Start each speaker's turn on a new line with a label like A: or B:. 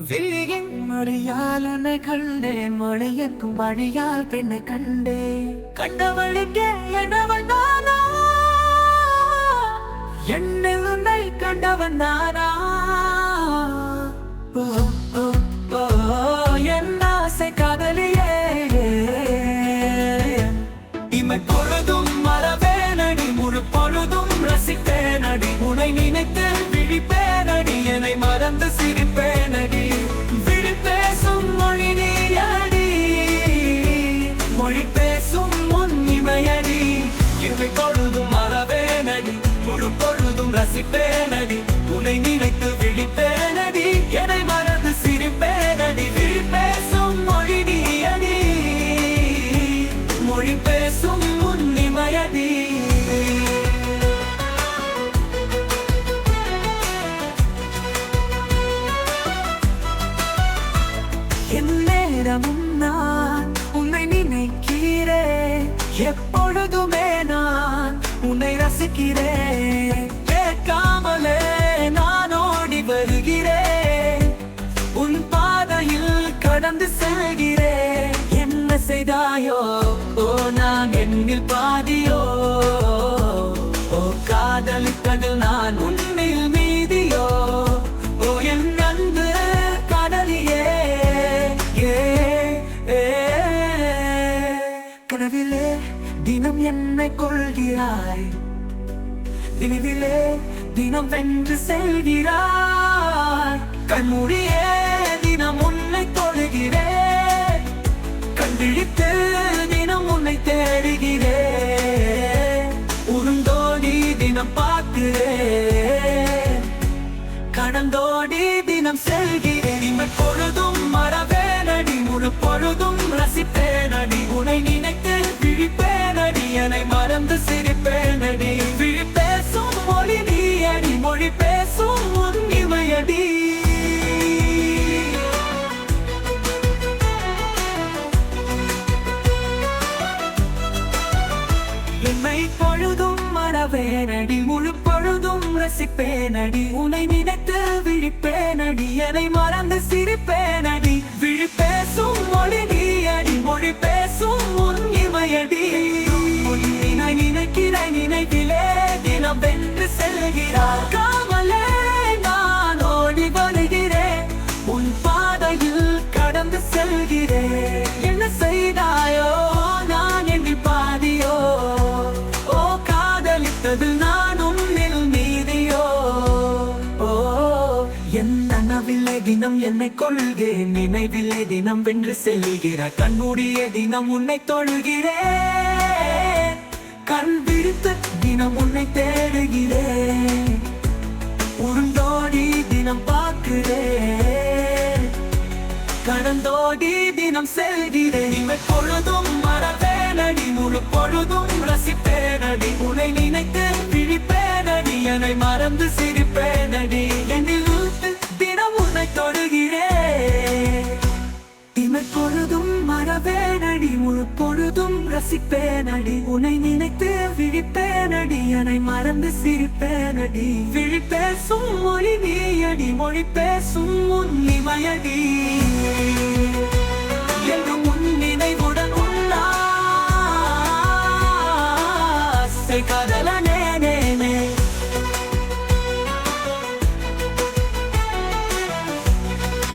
A: விழியின் மொழியால் உன்னை கண்டேன், மொழியக்கும் வழியால் பெண்ணை கண்டேன். கண்டவளுக்கே என்னவன் நானா, என்னில் உன்னை கண்டவன் நானா? ஓ, ஓ, ஓ, என் ஆசை காதலியே, இமை பொழுதும் மறவேனடி, முழு பொழுதும் ரசிப்பேனடி, உன்னை நினைத்து விழிப்பேனடி, என்னை மறந்து சிரிப்பேனடி. விழி பேசும் மொழி நீயடி, மொழி பேசும் உன் இமையடி, இமை பொழுதும் மறவேனடி, முழு பொழுதும் ரசிப்பேனடி, உன்னை நினைத்து விழிப்பேனடி, என்னை மறந்து சிரிப்பேனடி. விழி பேசும் மொழி நீயடி, மொழி பேசும் உன் இமையடி. எந்நேரமும் நான் உன்னை நினைக்கிறேன், எப்பொழுதுமே நான் உன்னை ரசிக்கிறேன். கேட்காமலே நான் ஓடி வருகிறேன், உன் பாதையில் கடந்து செல்கிறேன். என்ன செய்தாயோ ஓ, நான் என்னில் பாதியோ, ஓ காதலித்ததில் நான் உன்னில் மீதியோ, ஓ என் அன்பு காதலியே. கனவிலே தினம் என்னை கொள்கிறாய், தினவிலே தினம் வென்று செல்கிறாய். கண்மூடியே தினம் உன்னை தொழுகிறேன், கண்டிழித்து தினம் உன்னை தேடுகிறேன். உருந்தோடி தினம் பார்க்கிறேன், கடந்தோடி தினம் செல்கிறேன். இமை பொழுதும் மறவேனடி, முழு பொழுதும் ரசிப்பேனடி, உன்னை நினைத்து விழிப்பேனடி, என்னை மறந்து சிரிப்பேனடி. விழி பேசும் மொழி நீயடி, மொழி பேசும் உன் இமையடி. இமை பொழுதும் மறவேனடி, முழு பொழுதும் ரசிப்பேனடி, உன்னை நினைத்து விழிப்பேனடி, என்னை மறந்து சிரிப்பேனடி. விழி பேசும் மொழி நீயடி, மொழி பேசும் உன் இமையடி. உன்னை நினைக்கிறேன், நினைவிலே தினம் வென்று செல்கிறார். காமலே நான் ஓடி வருகிறேன், உன் பாதையில் கடந்து செல்கிறேன். என்ன செய்தாயோ நான் என்னில் பாதியோ, ஓ காதலித்தது நான் உன்னில் மீதியோ. ஓ என் நனவில்லை தினம் என்னை கொள்கிறேன், நினைவில்லை தினம் வென்று செல்கிறார். கண்மூடிய தினம் உன்னை தொழுகிறேன், கண் விரித்து தினம் உன்னை தேடுகிறேன். உருண்டோடி தினம் பார்க்கிறேன், கடந்தோடி தினம் செல்கிறேன். இமை பொழுதும் மறவேனடி, முழு பொழுதும் ரசிப்பேனடி, உன்னை நினைத்து விழிப்பேனடி, என்னை மறந்து சிரிப்பேனடி. என்னில் தினம் உன்னை தொடுகிறேன், இமை பொழுதும் மறவேனடி, முழு பொழுதும் ரசிப்பேனடி, உன்னை நினைத்து விழிப்பேனடி, என்னை மறந்து சிரிப்பேனடி. விழி பேசும் மொழி நீயடி, மொழி பேசும் உன் இமையடி.